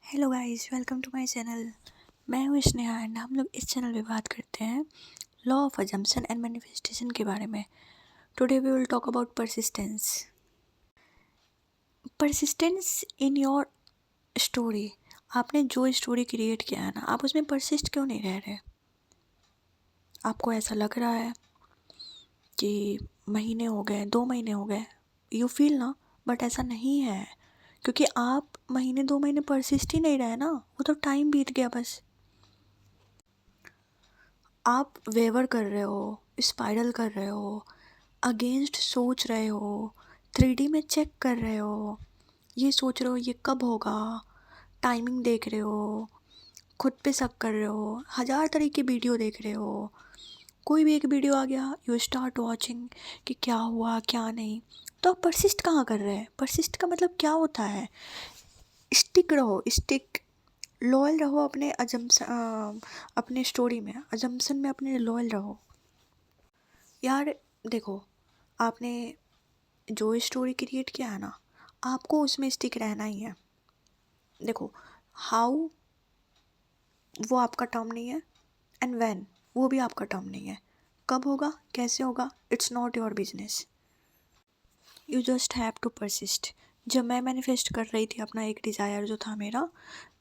Hello guys, welcome to my channel. मैं हूँ Sneha and हम लोग इस चैनल पे बात करते हैं law of assumption and manifestation के बारे में। Today we will talk about persistence. Persistence in your story. आपने जो स्टोरी क्रिएट किया है ना, आप उसमें परसिस्ट क्यों नहीं रह रहे? आपको ऐसा लग रहा है कि महीने हो गए, 2 महीने हो गए, यू फील ना, बट ऐसा नहीं है। क्योंकि आप महीने 2 महीने परसिस्ट ही नहीं रहे ना, वो तो टाइम बीत गया बस। आप वेवर कर रहे हो, स्पाइरल कर रहे हो, अगेंस्ट सोच रहे हो, 3D में चेक कर रहे हो, ये सोच रहे हो ये कब होगा, टाइमिंग देख रहे हो, खुद पे शक कर रहे हो, हज़ार तरह की वीडियो देख रहे हो। कोई भी एक वीडियो आ गया, यू स्टार्ट वॉचिंग कि क्या हुआ क्या नहीं। तो आप परसिस्ट कहाँ कर रहे हैं? परसिस्ट का मतलब क्या होता है? स्टिक रहो, स्टिक लॉयल रहो अपने अपने स्टोरी में, अजम्पशन में अपने लॉयल रहो। यार देखो, आपने जो स्टोरी क्रिएट किया है ना, आपको उसमें स्टिक रहना ही है। देखो, हाउ वो आपका टर्म नहीं है, एंड व्हेन वो भी आपका टर्म नहीं है। कब होगा, कैसे होगा, it's not your business. You just have to persist. जब मैं मैनिफेस्ट कर रही थी अपना एक डिज़ायर जो था मेरा,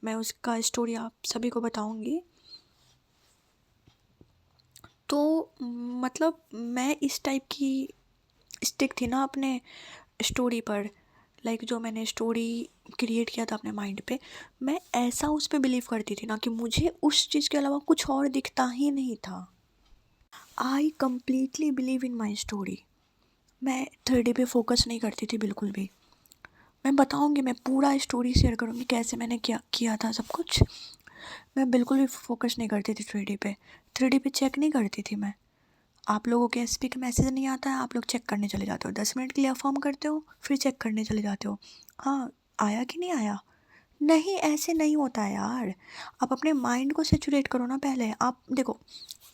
मैं उसका स्टोरी आप सभी को बताऊंगी। तो मतलब मैं इस टाइप की स्टिक थी ना अपने स्टोरी पर। जो मैंने स्टोरी क्रिएट किया था अपने माइंड पे, मैं ऐसा उस पर बिलीव करती थी ना कि मुझे उस चीज़ के अलावा कुछ और दिखता ही नहीं था। I completely believe in my story. मैं 3D पे फोकस नहीं करती थी बिल्कुल भी। मैं बताऊंगी, मैं पूरा स्टोरी शेयर करूंगी कैसे मैंने क्या किया था सब कुछ। मैं बिल्कुल भी फोकस नहीं करती थी 3D पे। 3D पे चेक नहीं करती थी मैं। आप लोगों के एसपी का मैसेज नहीं आता है, आप लोग चेक करने चले जाते हो, 10 मिनट के लिए अफर्म करते हो, फिर चेक करने चले जाते हो, हाँ आया कि नहीं आया। नहीं, ऐसे नहीं होता है यार। आप अपने माइंड को सेचुरेट करो ना पहले। आप देखो,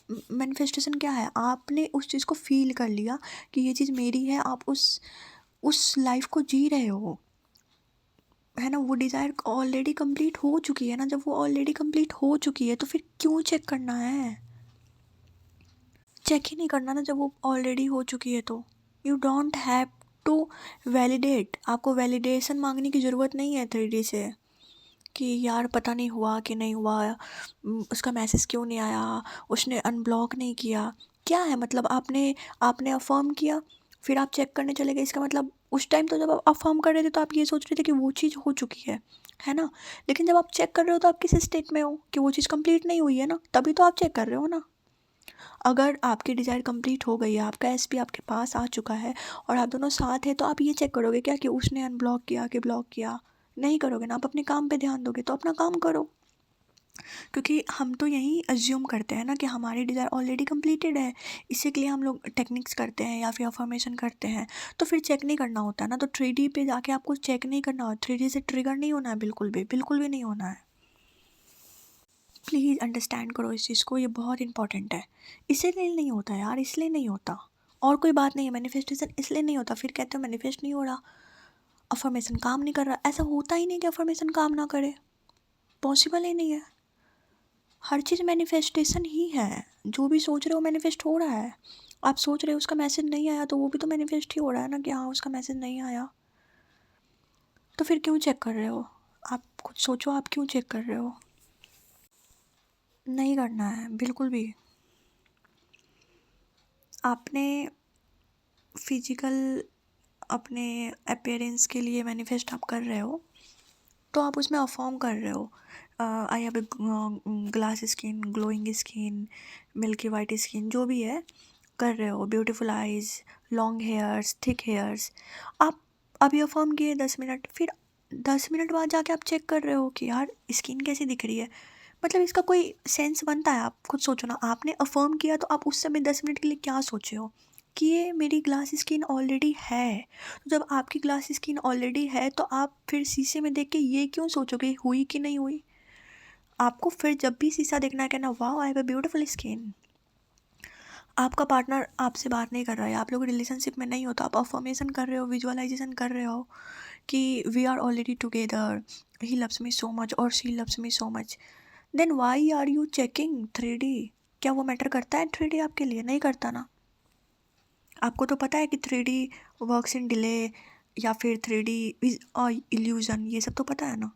मैनिफेस्टेशन क्या है? आपने उस चीज़ को फील कर लिया कि ये चीज़ मेरी है, आप उस लाइफ को जी रहे हो, है ना। वो डिज़ायर ऑलरेडी कंप्लीट हो चुकी है ना। जब वो ऑलरेडी कंप्लीट हो चुकी है तो फिर क्यों चेक करना है? चेक ही नहीं करना ना जब वो ऑलरेडी हो चुकी है तो। You don't have to validate. आपको वैलिडेशन मांगने की ज़रूरत नहीं है 3D से कि यार पता नहीं हुआ कि नहीं हुआ, उसका मैसेज क्यों नहीं आया, उसने अनब्लॉक नहीं किया। क्या है मतलब? आपने आपने अफर्म किया, फिर आप चेक करने चले गए। इसका मतलब उस टाइम तो जब आप अफर्म कर रहे थे तो आप ये सोच रहे थे कि वो चीज़ हो चुकी है ना। लेकिन जब आप चेक कर रहे हो तो आप किस स्टेट में हो कि वो चीज़ कंप्लीट नहीं हुई है ना, तभी तो आप चेक कर रहे हो ना। अगर आपकी डिज़ायर कंप्लीट हो गई है, आपका एसपी आपके पास आ चुका है और आप दोनों साथ हैं, तो आप ये चेक करोगे क्या कि उसने अनब्लॉक किया कि ब्लॉक किया? नहीं करोगे ना। आप अपने काम पे ध्यान दोगे तो अपना काम करो। क्योंकि हम तो यही अज्यूम करते हैं ना कि हमारी डिज़ायर ऑलरेडी कंप्लीटेड है, इसी के लिए हम लोग टेक्निक्स करते हैं या फिर अफर्मेशन करते हैं। तो फिर चेक नहीं करना होता ना। तो 3D पे जाके आपको चेक नहीं करना होता, 3D से ट्रिगर नहीं होना है, बिल्कुल भी नहीं होना है। प्लीज़ अंडरस्टैंड करो इस चीज़ को, ये बहुत इंपॉर्टेंट है। इसीलिए नहीं होता यार, इसलिए नहीं होता, और कोई बात नहीं है। मैनिफेस्टेशन इसलिए नहीं होता, फिर कहते हो मैनिफेस्ट नहीं हो रहा, अफर्मेशन काम नहीं कर रहा। ऐसा होता ही नहीं कि अफर्मेशन काम ना करे, पॉसिबल ही नहीं है। हर चीज़ मैनिफेस्टेशन ही है। जो भी सोच रहे हो मैनिफेस्ट हो रहा है। आप सोच रहे हो उसका मैसेज नहीं आया तो वो भी तो मैनिफेस्ट ही हो रहा है ना कि हाँ उसका मैसेज नहीं आया। तो फिर क्यों चेक कर रहे हो? आप खुद सोचो, आप क्यों चेक कर रहे हो? नहीं करना है बिल्कुल भी। आपने फिजिकल अपने अपीयरेंस के लिए मैनिफेस्ट आप कर रहे हो तो आप उसमें अफॉर्म कर रहे हो। I have a glass skin, glowing skin, milky white skin, जो भी है कर रहे हो, beautiful eyes, long hairs, thick hairs. आप अभी अफर्म किए 10 मिनट, फिर 10 मिनट बाद जाके आप चेक कर रहे हो कि यार स्किन कैसी दिख रही है। मतलब इसका कोई सेंस बनता है? आप खुद सोचो ना। आपने अफर्म किया तो आप उस समय 10 मिनट के लिए क्या सोचे हो कि ये मेरी ग्लास स्किन ऑलरेडी है। तो जब आपकी ग्लास स्किन ऑलरेडी है तो आप फिर शीशे में देख के ये क्यों सोचोगे हुई कि नहीं हुई? आपको फिर जब भी शीशा देखना है कहना वाह I have a beautiful skin. आपका पार्टनर आपसे बात नहीं कर रहा है, आप लोग रिलेशनशिप में नहीं हो, तो आप अफर्मेशन कर रहे हो, विजुअलाइजेशन कर रहे हो कि we are already together, he loves me so much और she loves me so much, then why are you checking 3D? क्या वो मैटर करता है 3D आपके लिए? नहीं करता ना। आपको तो पता है कि 3D वर्क्स इन डिले या फिर 3D इज अ इल्यूजन, ये सब तो पता है ना।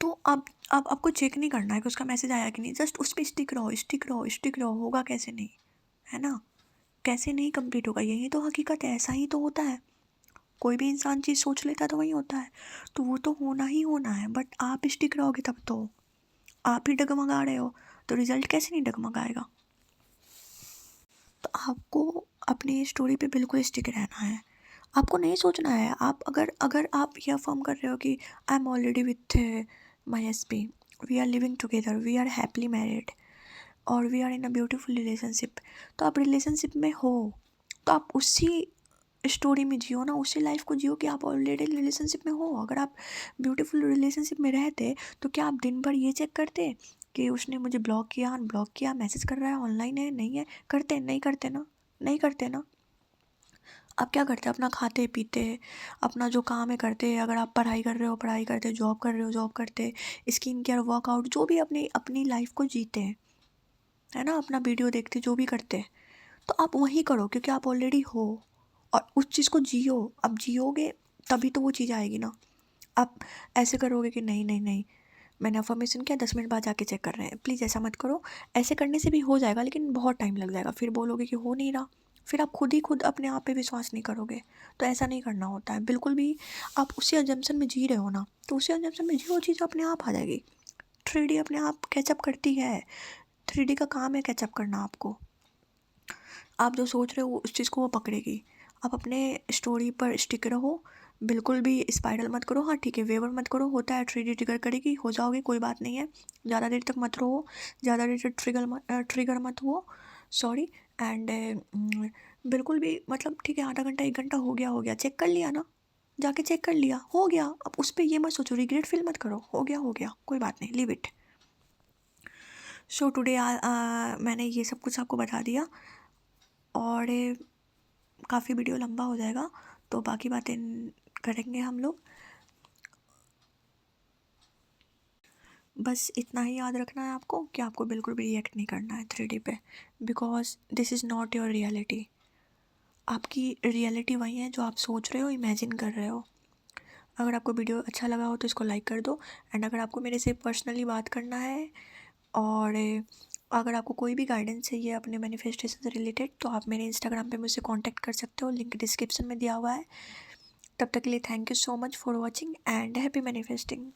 तो अब आपको चेक नहीं करना है कि उसका मैसेज आया कि नहीं, जस्ट उस पर स्टिक रहो, स्टिक रहो, स्टिक रहो। होगा कैसे नहीं, है ना? कैसे नहीं कंप्लीट होगा? यही तो हकीकत है, ऐसा ही तो होता है। कोई भी इंसान चीज़ सोच लेता है तो वही होता है, तो वो तो होना ही होना है। बट आप स्टिक रहोगे तब तो, आप ही डगमगा रहे हो तो रिजल्ट कैसे नहीं डगमगाएगा? तो आपको अपनी स्टोरी पे बिल्कुल स्टिक रहना है। आपको नहीं सोचना है। आप अगर अगर आप ये अफर्म कर रहे हो कि I am already with my SP, we are living together, we are happily married और we are in a beautiful relationship, तो आप रिलेशनशिप में हो तो आप उसी स्टोरी में जियो ना, उसी लाइफ को जियो कि आप ऑलरेडी रिलेशनशिप में हो। अगर आप ब्यूटीफुल रिलेशनशिप में रहते तो क्या आप दिन भर ये चेक करते कि उसने मुझे ब्लॉक किया, अनब्लॉक किया, मैसेज कर रहा है, ऑनलाइन है, नहीं है? करते नहीं करते ना, नहीं करते ना। आप क्या करते? अपना खाते पीते, अपना जो काम है करते। अगर आप पढ़ाई कर रहे हो पढ़ाई करते, जॉब कर रहे हो जॉब करते, स्किन केयर, वर्कआउट, जो भी अपनी अपनी लाइफ को जीते हैं, है ना, अपना वीडियो देखते, जो भी करते हैं, तो आप वही करो क्योंकि आप ऑलरेडी हो और उस चीज़ को जियो। अब जियोगे तभी तो वो चीज़ आएगी ना। आप ऐसे करोगे कि नहीं नहीं नहीं, मैंने अफर्मेशन किया, 10 मिनट बाद जाके चेक कर रहे हैं, प्लीज़ ऐसा मत करो। ऐसे करने से भी हो जाएगा लेकिन बहुत टाइम लग जाएगा, फिर बोलोगे कि हो नहीं रहा, फिर आप खुद ही खुद अपने आप पे विश्वास नहीं करोगे। तो ऐसा नहीं करना होता है बिल्कुल भी। आप उसी अजम्पशन में जी रहे हो ना, तो उसी अजम्पशन में जियो, चीज़ अपने आप आ जाएगी। 3D अपने आप कैचअप करती है, 3D का काम है कैचअप करना आपको। आप जो सोच रहे हो उस चीज़ को वो पकड़ेगी। आप अपने स्टोरी पर स्टिक रहो, बिल्कुल भी स्पाइरल मत करो। हाँ ठीक है, वेवर मत करो, होता है 3D ट्रिगर करेगी, हो जाओगे, कोई बात नहीं है। ज़्यादा देर तक मत रहो, ज़्यादा देर तक ट्रिगर मत हो, सॉरी। एंड बिल्कुल भी मतलब ठीक है, आधा घंटा 1 घंटा हो गया, चेक कर लिया ना, जाके चेक कर लिया, हो गया। अब उस पर ये मत सोचो, रिग्रेट फील मत करो, हो गया, कोई बात नहीं, लीव इट। सो टुडे मैंने ये सब कुछ आपको बता दिया और काफ़ी वीडियो लंबा हो जाएगा तो बाकी बातें करेंगे हम लोग। बस इतना ही याद रखना है आपको कि आपको बिल्कुल भी रिएक्ट नहीं करना है 3D पे, because this is not your reality. आपकी रियलिटी वही है जो आप सोच रहे हो, इमेजिन कर रहे हो। अगर आपको वीडियो अच्छा लगा हो तो इसको लाइक कर दो। एंड अगर आपको मेरे से पर्सनली बात करना है और अगर आपको कोई भी गाइडेंस चाहिए अपने मैनिफेस्टेशन से रिलेटेड, तो आप मेरे इंस्टाग्राम पे मुझसे कांटेक्ट कर सकते हो, लिंक डिस्क्रिप्शन में दिया हुआ है। तब तक के लिए thank you so much for watching and happy manifesting.